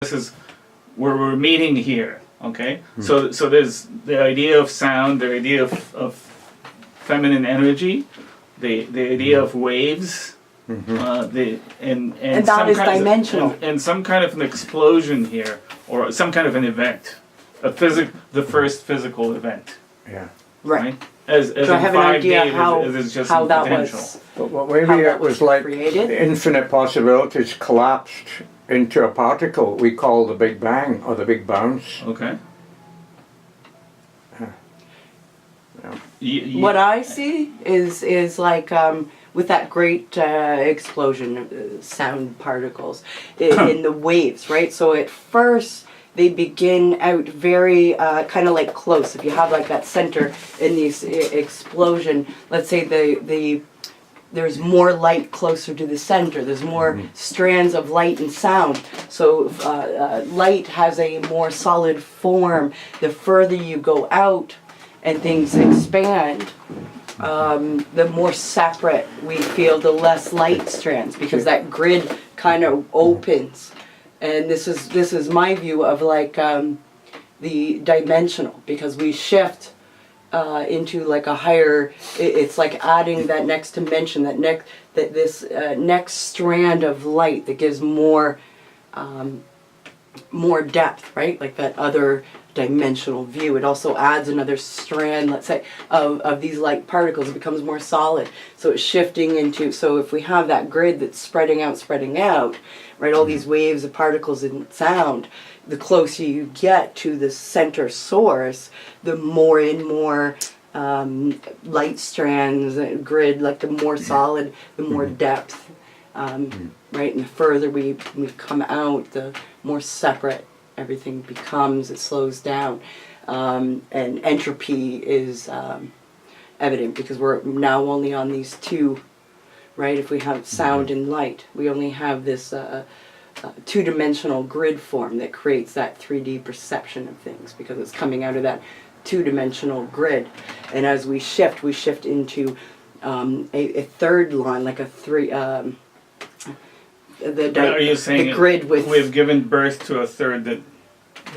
This is where we're meeting here, okay? So there's the idea of sound, the idea of feminine energy, the idea of waves, and that is dimensional. and some kind of an explosion here, or some kind of an event, the first physical event, Yeah. Right. As So I have an 5D, idea how it's just that potential. was. Well, maybe How it that was was like created? infinite possibilities collapsed into a particle we call the Big Bang or the Big Bounce. Okay. What I see is like with that great explosion of sound particles in the waves, right? So at first they begin out very kind of like close. If you have like that center in this explosion, let's say there's more light closer to the center. There's more strands of light and sound. So light has a more solid form. The further you go out and things expand, the more separate we feel, the less light strands, because that grid kind of opens. And this is my view of like the dimensional, because we shift into like a higher. It's like adding that next dimension, this next strand of light that gives more depth, right? Like that other dimensional view. It also adds another strand, let's say, of these light particles. It becomes more solid. So it's shifting into, so if we have that grid that's spreading out, right, all these waves of particles in sound, the closer you get to the center source, the more and more light strands, grid, like the more solid, the more depth, right? And the further we come out, the more separate everything becomes. It slows down, and entropy is evident because we're now only on these two, right? If we have sound and light, we only have this two-dimensional grid form that creates that 3D perception of things, because it's coming out of that two-dimensional grid. And as we shift into a third line, like a three. Are you saying the grid with we've given birth to a third dimension?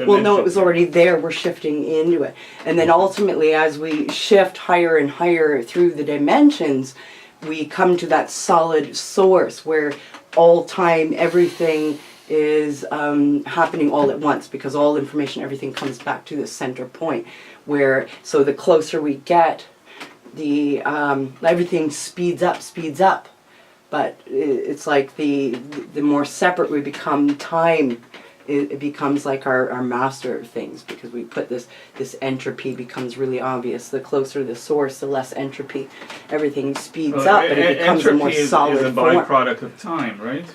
Well, no, it was already there. We're shifting into it. And then ultimately, as we shift higher and higher through the dimensions, we come to that solid source where all time everything is happening all at once, because all information, everything comes back to the center point, where, so the closer we get, the everything speeds up. But it's like the more separate we become, time, it becomes like our master of things, because we put this entropy becomes really obvious. The closer the source, the less entropy. Everything speeds up and it becomes a more solid form. Entropy is a byproduct of time, right?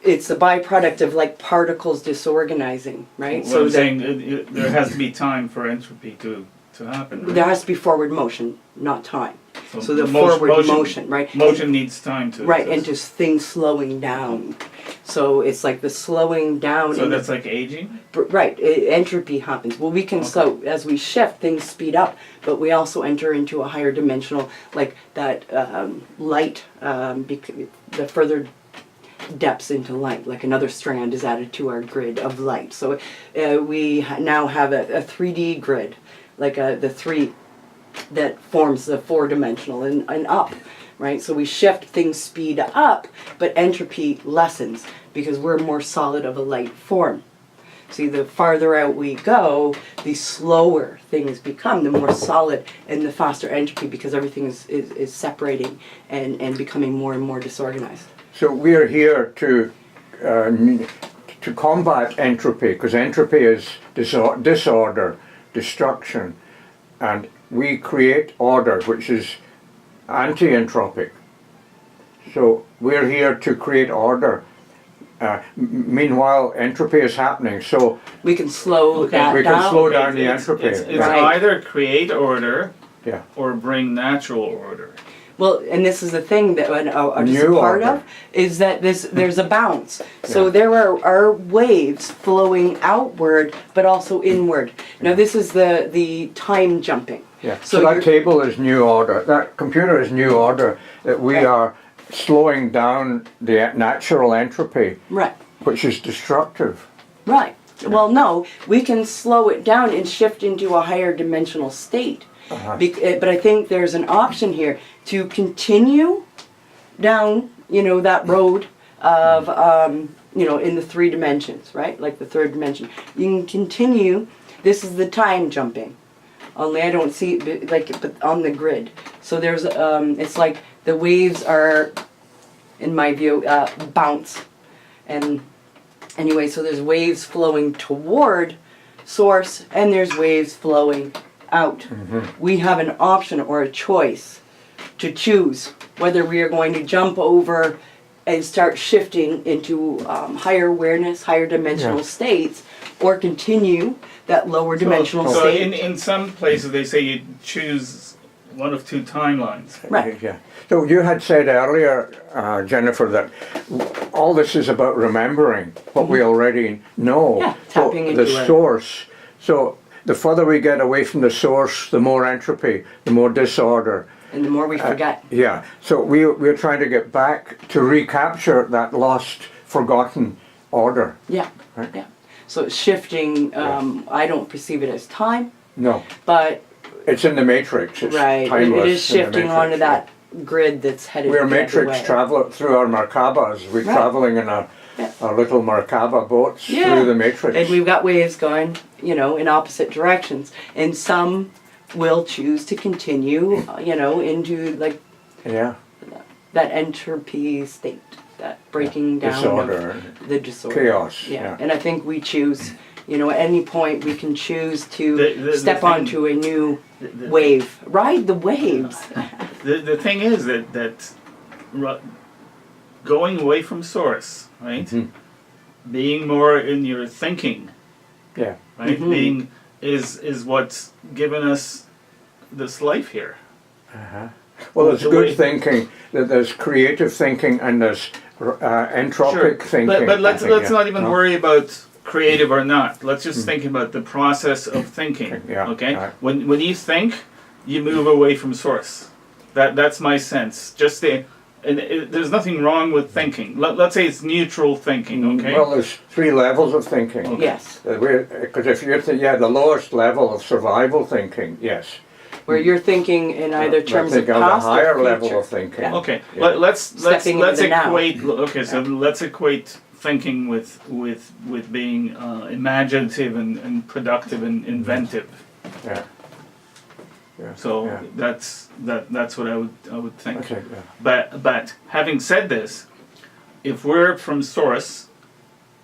It's a byproduct of like particles disorganizing, right? Well, so I'm saying there has to be time for entropy to happen, right? There has to be forward motion, not time. So the motion, forward motion, right? Motion needs time to right, and just things slowing down. So it's like the slowing down. So that's like aging? Right, entropy happens. Well, we can slow, as we shift, things speed up, but we also enter into a higher dimensional, like that light, the further depths into light, like another strand is added to our grid of light. So we now have a 3D grid, like the three that forms the four-dimensional and up, right? So we shift, things speed up, but entropy lessens because we're more solid of a light form. See, the farther out we go, the slower things become, the more solid, and the faster entropy, because everything is separating and becoming more and more disorganized. So we're here to combat entropy, because entropy is disorder, destruction, and we create order, which is anti-entropic. So we're here to create order. Meanwhile, entropy is happening. So we can slow that down. We can slow down the entropy. It's either create order, yeah, or bring natural order. Well, and this is the thing that just a part of, is that there's a bounce. So there are waves flowing outward, but also inward. Now this is the time jumping. Yeah. So that table is new order. That computer is new order. That we are slowing down the natural entropy, right, which is destructive. Right. Well, no, we can slow it down and shift into a higher dimensional state. But I think there's an option here to continue down, that road of, in the 3 dimensions, right? Like the 3rd dimension. You can continue. This is the time jumping. Only I don't see it but on the grid. So there's, it's like the waves are, in my view, bounce. And anyway, so there's waves flowing toward source and there's waves flowing out. We have an option or a choice to choose whether we are going to jump over and start shifting into higher awareness, higher dimensional states, or continue that lower dimensional so state. in some places they say you choose one of 2 timelines. Right. Yeah. So you had said earlier, Jennifer, that all this is about remembering what we already know. Yeah, So tapping into the it. source. So the further we get away from the source, the more entropy, the more disorder. And the more we forget. Yeah. So we're trying to get back to recapture that lost, forgotten order. Yeah. Right. Yeah. So it's shifting, I don't perceive it as time, No, but it's in the matrix. It's right, timeless it is in the shifting matrix, onto that grid that's headed We're the other matrix way. traveler through our Merkabas. We're Right. traveling in our little Merkaba boats Yeah. through the matrix. And we've got waves going, in opposite directions. And some will choose to continue, into like Yeah, that entropy state, that breaking down disorder, of the disorder. chaos. Yeah. And I think we choose, at any point we can choose to The step thing- onto a new The- wave. Ride the waves. The thing is that going away from source, right? Being more in your thinking, Yeah. right? Being is what's given us this life here. Well, there's The good way- thinking, there's creative thinking, and there's entropic thinking. But I let's think, yeah. not even No? worry about creative or not. Let's just think about the process of thinking. Yeah, Okay. right. When you think, you move away from source. That's my sense. There's nothing wrong with thinking. Let's say it's neutral thinking. Okay. Well, there's 3 levels of thinking. Yes. Because if you're the lowest level of survival thinking, yes. Where you're thinking in either terms I of think on the past higher or level future. of thinking. Yeah. Okay, Yeah. let's Stepping into the now. equate. Okay, so let's equate thinking with being imaginative and productive and inventive. Yeah. Yeah. So yeah. that's what I would think. Okay, yeah. But having said this, if we're from source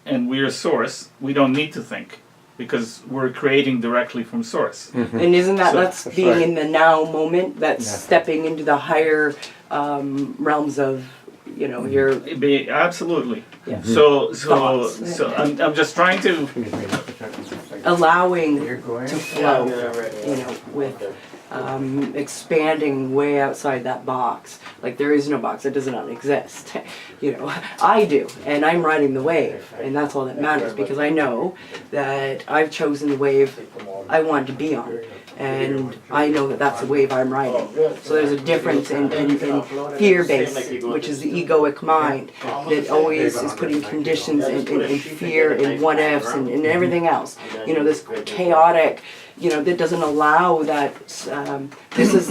and we're source, we don't need to think because we're creating directly from source. And isn't that that's That's being right. in the now moment? That's Yeah. stepping into the higher realms of, your Absolutely. Yeah. So Thoughts. I'm just trying to. Excuse me. allowing You're going? to flow, with expanding way outside that box. Like there is no box, it does not exist. I do, and I'm riding the wave, and that's all that matters because I know that I've chosen the wave I want to be on, and I know that that's the wave I'm riding. So there's a difference in fear base, which is the egoic mind that always is putting conditions in fear and what ifs and everything else. This chaotic, that doesn't allow that. This is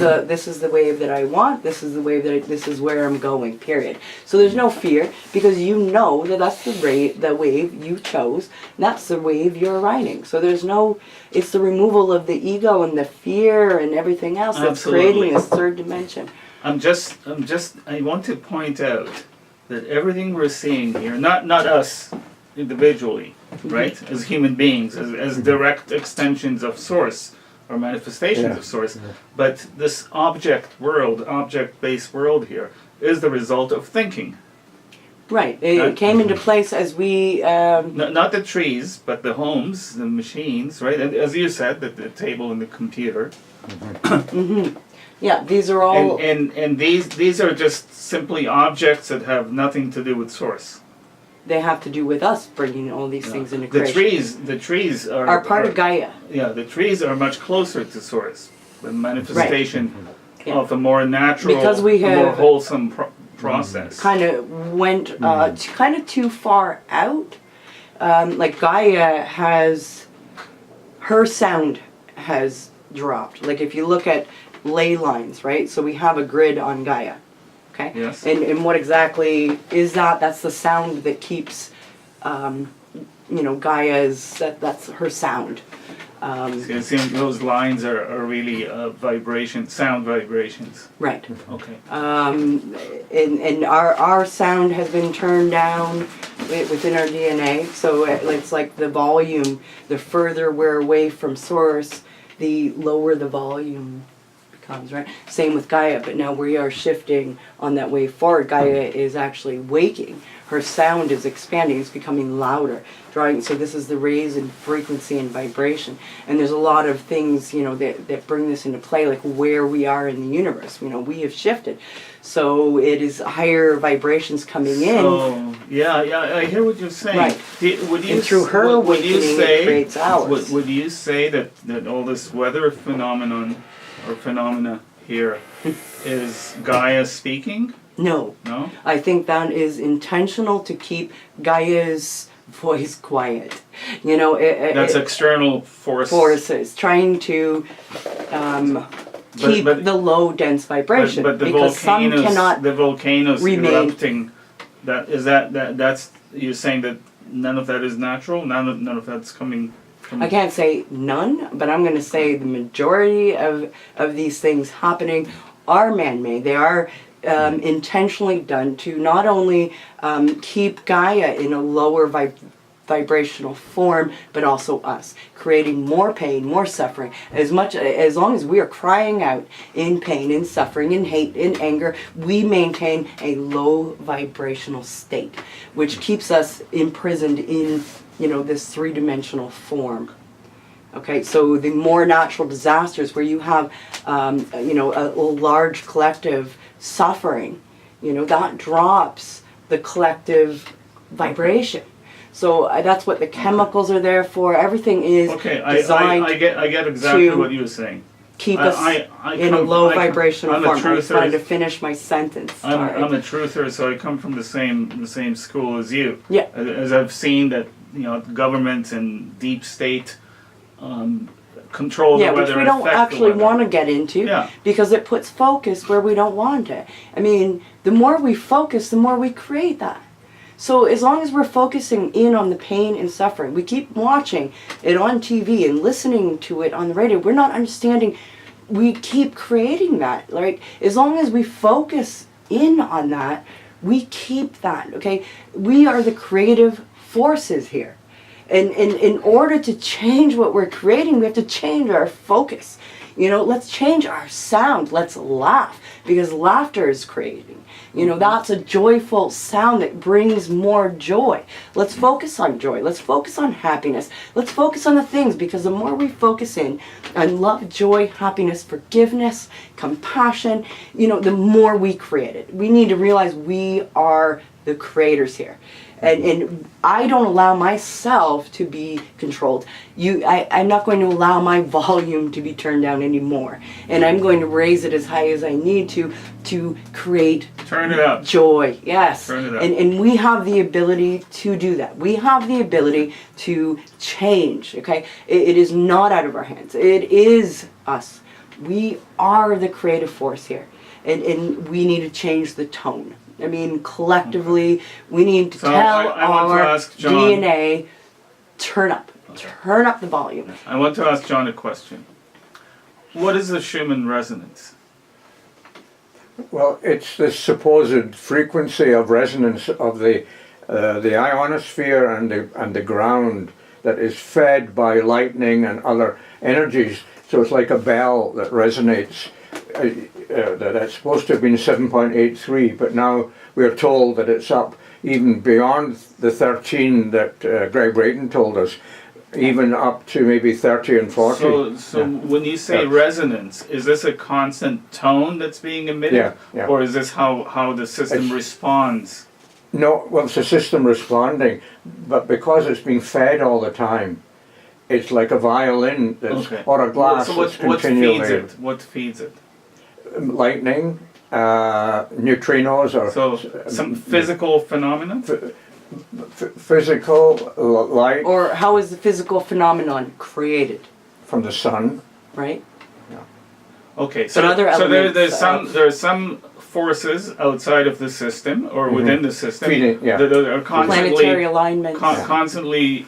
the wave that I want. This is the wave this is where I'm going. Period. So there's no fear because you know that that's the wave you chose. And that's the wave you're riding. So there's no. It's the removal of the ego and the fear and everything else that's Absolutely. creating this third dimension. I want to point out that everything we're seeing here, not us individually, right, as human beings, as direct extensions of source or manifestations of source, but this object-based world here is the result of thinking. Right. It came into place as we. Not the trees, but the homes, the machines, right? And as you said, the table and the computer. Yeah, these are all. And these are just simply objects that have nothing to do with source. They have to do with us bringing all these things into creation. The trees are part of Gaia. Yeah, the trees are much closer to source. The manifestation Yeah. of a more natural, Because we more have- wholesome process. Kind of went kind of too far out like Gaia has, her sound has dropped. Like if you look at ley lines, right? So we have a grid on Gaia, okay? Yes. And what exactly is that? That's the sound that keeps, you know, Gaia's, that's her sound. So it seems those lines are really sound vibrations. Right. Okay. And our sound has been turned down within our DNA, so it's like the volume, the further we're away from source, the lower the volume becomes, right? Same with Gaia, but now we are shifting on that way forward. Gaia is actually waking. Her sound is expanding, it's becoming louder, drawing, so this is the raise in frequency and vibration. And there's a lot of things, you know, that bring this into play, like where we are in the universe. You know, we have shifted. So it is higher vibrations coming in. Oh, yeah, I hear what you're saying. Right. Would you, And through her would you awakening, say, it creates ours. Would you say that all this weather phenomenon or phenomena here is Gaia speaking? No. No? I think that is intentional to keep Gaia's voice quiet. You know, That's external forces trying to keep the low dense vibration, but the because some cannot. the volcanoes remain. erupting. That's you're saying that none of that is natural. None of that's coming from. I can't say none, but I'm going to say the majority of these things happening are man-made. They are intentionally done to not only keep Gaia in a lower vibrational form, but also us, creating more pain, more suffering. As long as we are crying out in pain, in suffering, in hate, in anger, we maintain a low vibrational state, which keeps us imprisoned in, you know, this three-dimensional form. Okay, so the more natural disasters where you have, you know, a large collective suffering, you know, that drops the collective vibration. So that's what the chemicals are there for. Everything is designed I get exactly what you were saying. Keep us in a low vibrational form. I was trying to finish my sentence. I'm a truther, so I come from the same school as you. Yeah. As I've seen that, you know, governments and deep state control the weather. Which we don't actually want to get into, because it puts focus where we don't want it. I mean, the more we focus, the more we create that. So as long as we're focusing in on the pain and suffering, we keep watching it on TV and listening to it on the radio, we're not understanding, we keep creating that. Like, as long as we focus in on that, we keep that, okay? We are the creative forces here. And in order to change what we're creating, we have to change our focus. You know, let's change our sound. Let's laugh, because laughter is creating. You know, that's a joyful sound that brings more joy. Let's focus on joy. Let's focus on happiness. Let's focus on the things, because the more we focus in on love, joy, happiness, forgiveness, compassion, you know, the more we create it. We need to realize we are the creators here. And I don't allow myself to be controlled. I'm not going to allow my volume to be turned down anymore. And I'm going to raise it as high as I need to create Turn it up. Joy. Yes. Turn it up. And we have the ability to do that. We have the ability to change, okay? It is not out of our hands. It is us. We are the creative force here. And we need to change the tone. I mean, collectively, we need to tell our DNA, turn up the volume. I want to ask John a question. What is the Schumann resonance? Well, it's the supposed frequency of resonance of the ionosphere and the ground that is fed by lightning and other energies. So it's like a bell that resonates. That's supposed to have been 7.83, but now we're told that it's up even beyond the 13 that Greg Brayton told us, even up to maybe 30 and 40. So when you say resonance, is this a constant tone that's being emitted? Yeah. Or is this how the system responds? No, well, it's the system responding, but because it's being fed all the time, it's like a violin that's, or a glass that's continually... What feeds it? Lightning, neutrinos, or... So some physical phenomena? physical light Or how is the physical phenomenon created, from the sun. right? Okay, so, But other so elements there are some forces outside of the system or within the system Feeding, yeah. that are Planetary constantly alignments. constantly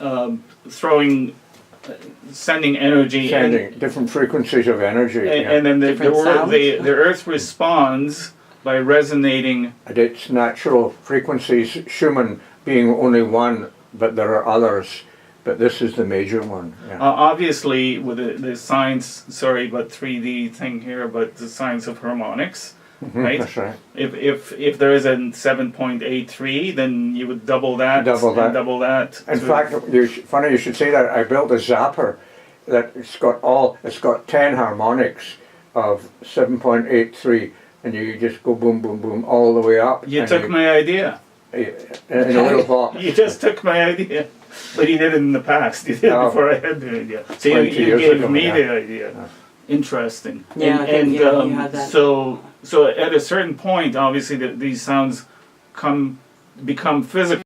throwing, sending energy, Sending different frequencies of energy. and then the Different sounds. the Earth responds by resonating. At its natural frequencies, Schumann being only one, but there are others. But this is the major one. Yeah. Obviously, with the science, sorry about 3D thing here, but the science of harmonics, right? That's right. If there is a 7.83, then you would double that. Double that. And double that. In to- fact, funny you should say that. I built a zapper that it's got 10 harmonics of 7.83, and you just go boom, boom, boom all the way up. you and took my idea. in a little box. You just took my idea. But you did it in the past. You did it Oh. before I had the idea. So 20 you years gave ago, me yeah. the idea. Interesting. Yeah, I think, yeah, you had that. So at a certain point, obviously, these sounds become physical.